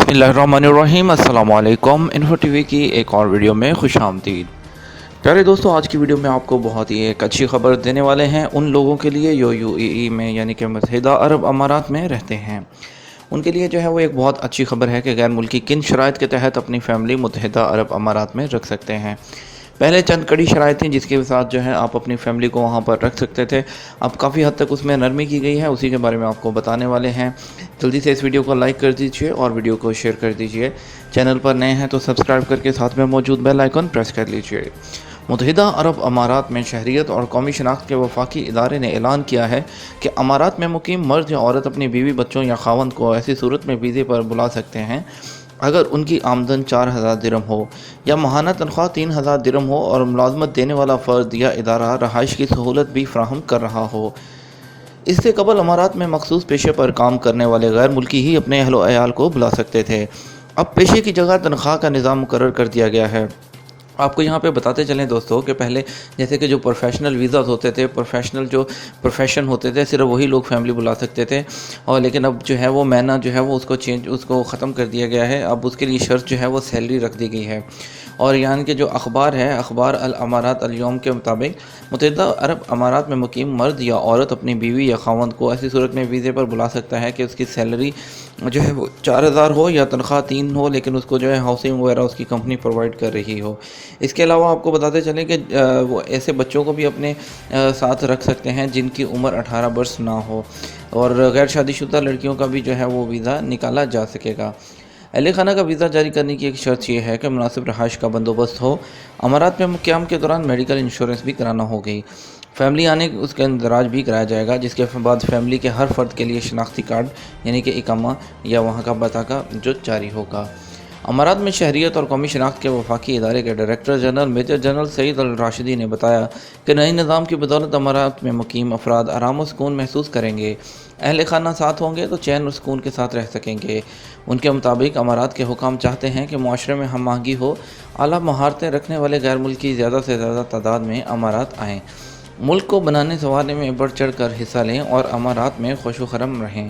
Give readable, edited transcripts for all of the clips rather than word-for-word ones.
बिस्मिल्लाहिर्रहमानिर्रहीम अस्सलाम वालेकुम। इन्फो टीवी की एक और वीडियो में खुश आमदीद। प्यारे दोस्तों, आज की वीडियो में आपको बहुत ही एक अच्छी खबर देने वाले हैं उन लोगों के लिए जो यूएई में यानी कि मुत्तहिदा अरब अमारात में रहते हैं। उनके लिए जो है वो एक बहुत अच्छी खबर है कि गैर मुल्की किन शराइत के तहत अपनी फ़ैमिली मुत्तहिदा अरब अमारात में रख सकते हैं। पहले चंद कड़ी शराइत थी जिसके साथ जो है आप अपनी फ़ैमिली को वहाँ पर रख सकते थे। अब काफ़ी हद तक उसमें नरमी की गई है, उसी के बारे में आपको बताने वाले हैं। जल्दी से इस वीडियो को लाइक कर दीजिए और वीडियो को शेयर कर दीजिए। चैनल पर नए हैं तो सब्सक्राइब करके साथ में मौजूद बेल आइकन प्रेस कर लीजिए। मुत्तहिदा अरब अमारात में शहरियत और कौमी शनाख्त के वफाकी इदारे ने ऐलान किया है कि अमारात में मुकीम मर्द या औरत अपनी बीवी, बच्चों या खावंद को ऐसी सूरत में वीज़े पर बुला सकते हैं अगर उनकी आमदन 4000 दिरहम हो या माहाना तनख्वाह 3000 दिरहम हो और मुलाजमत देने वाला फ़र्द या इदारा रहाइश की सहूलत भी फ्राहम कर रहा हो। इससे कबल अमारात में मखसूस पेशे पर काम करने वाले गैर मुल्की ही अपने अहलो अयाल को बुला सकते थे। अब पेशे की जगह तनख्वाह का निज़ाम मुकर्रर कर दिया गया है। आपको यहाँ पे बताते चलें दोस्तों कि पहले जैसे कि जो प्रोफेशनल वीज़ाज़ होते थे, प्रोफेशनल जो प्रोफेशन होते थे, सिर्फ वही लोग फैमिली बुला सकते थे। और लेकिन अब जो है वो महीना जो है वो उसको ख़त्म कर दिया गया है। अब उसके लिए शर्त जो है वो सैलरी रख दी गई है। और यहाँ के जो अखबार है, अखबार अल अमारात अल यौम के मुताबिक मुत्तहिदा अरब अमारात में मुकीम मर्द या औरत अपनी बीवी या खावंद को ऐसी सूरत में वीज़े पर बुला सकता है कि उसकी सैलरी जो है वो 4000 हो या तनख्वाह 3 हो, लेकिन उसको जो है हाउसिंग वगैरह उसकी कंपनी प्रोवाइड कर रही हो। इसके अलावा आपको बताते चलें कि वो ऐसे बच्चों को भी अपने साथ रख सकते हैं जिनकी उम्र 18 वर्ष ना हो, और गैर शादीशुदा लड़कियों का भी जो है वो वीज़ा निकाला जा सकेगा। अहले खाना का वीज़ा जारी करने की एक शर्त यह है कि मुनासिब रहाइश का बंदोबस्त हो। अमारात में क़याम के दौरान मेडिकल इंश्योरेंस भी कराना होगी। फैमिली आने उसके इंदराज भी कराया जाएगा, जिसके बाद फैमिली के हर फर्द के लिए शनाख्ती कार्ड यानी कि इकामा या वहाँ का पता जो जारी होगा। अमारात में शहरियत और कौमी शनाख्त के वफाकी इदारे के director general major general Saeed Al Rashidi ने बताया कि नए निज़ाम की बदौलत अमारात में मुकीम अफराद आराम और सुकून महसूस करेंगे। अहले खाना साथ होंगे तो चैन और सुकून के साथ रह सकेंगे। उनके मुताबिक अमारात के हुकाम चाहते हैं कि मुआशरे में हम आहंगी हो, आला महारतें रखने वाले गैर मुल्की ज़्यादा से ज़्यादा तादाद में अमारात आएँ, मुल्क को बनाने संवारने में बढ़ चढ़ कर हिस्सा लें और अमारात में खुश खरम रहें।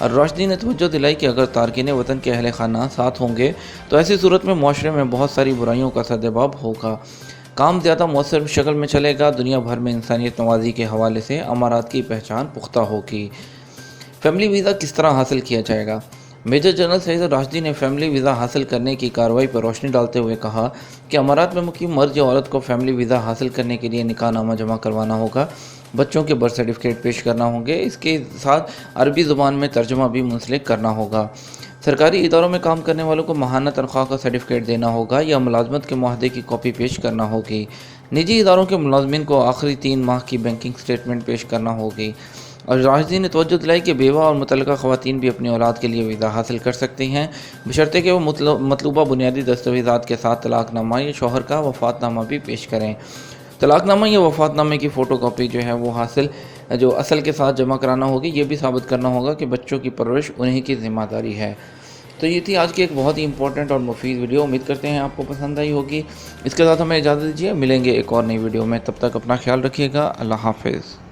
और राशिदी ने तवज्जो दिलाई कि अगर तारकीन वतन के अहले खाना साथ होंगे तो ऐसी सूरत में मुआशरे में बहुत सारी बुराइयों का सद्दबाब होगा, काम ज़्यादा मौसर शक्ल में चलेगा। दुनिया भर में इंसानियत नवाजी के हवाले से अमारात की पहचान पुख्ता होगी। फैमिली वीज़ा किस तरह हासिल किया जाएगा? मेजर जनरल सईद राशिदी ने फैमिली वीज़ा हासिल करने की कार्रवाई पर रोशनी डालते हुए कहा कि अमारात में मुकीम मर्द या औरत को फैमिली वीज़ा हासिल करने के लिए निकाहनामा जमा करवाना होगा, बच्चों के बर्थ सर्टिफिकेट पेश करना होंगे, इसके साथ अरबी ज़ुबान में तर्जुमा भी मुंसलिक करना होगा। सरकारी इदारों में काम करने वालों को माहाना तनख्वाह का सर्टिफिकेट देना होगा या मुलाजमत के मुआहदे की कॉपी पेश करना होगी। निजी इदारों के मुलाजमिन को आखिरी 3 माह की बैंकिंग स्टेटमेंट पेश करना होगी। और राशिदी ने तवज्जो दिलाई कि बेवा और मुतल्लिका ख़वातीन भी अपनी औलाद के लिए वीज़ा हासिल कर सकती हैं, बशर्ते कि वो मतलूबा बुनियादी दस्तावेज़ात के साथ तलाक़नामा या शौहर का वफ़ातनामा भी पेश करें। तलाक़नामा या वफ़ातनामे की फ़ोटो कापी जो है वो हासिल जो असल के साथ जमा कराना होगी। ये भी साबित करना होगा कि बच्चों की परवरिश उन्हीं की ज़िम्मेदारी है। तो ये थी आज की एक बहुत ही इंपॉर्टेंट और मुफीद वीडियो। उम्मीद करते हैं आपको पसंद आई होगी। इसके साथ हमें इजाज़त दीजिए, मिलेंगे एक और नई वीडियो में। तब तक अपना ख्याल रखिएगा। अल्लाह हाफ़िज़।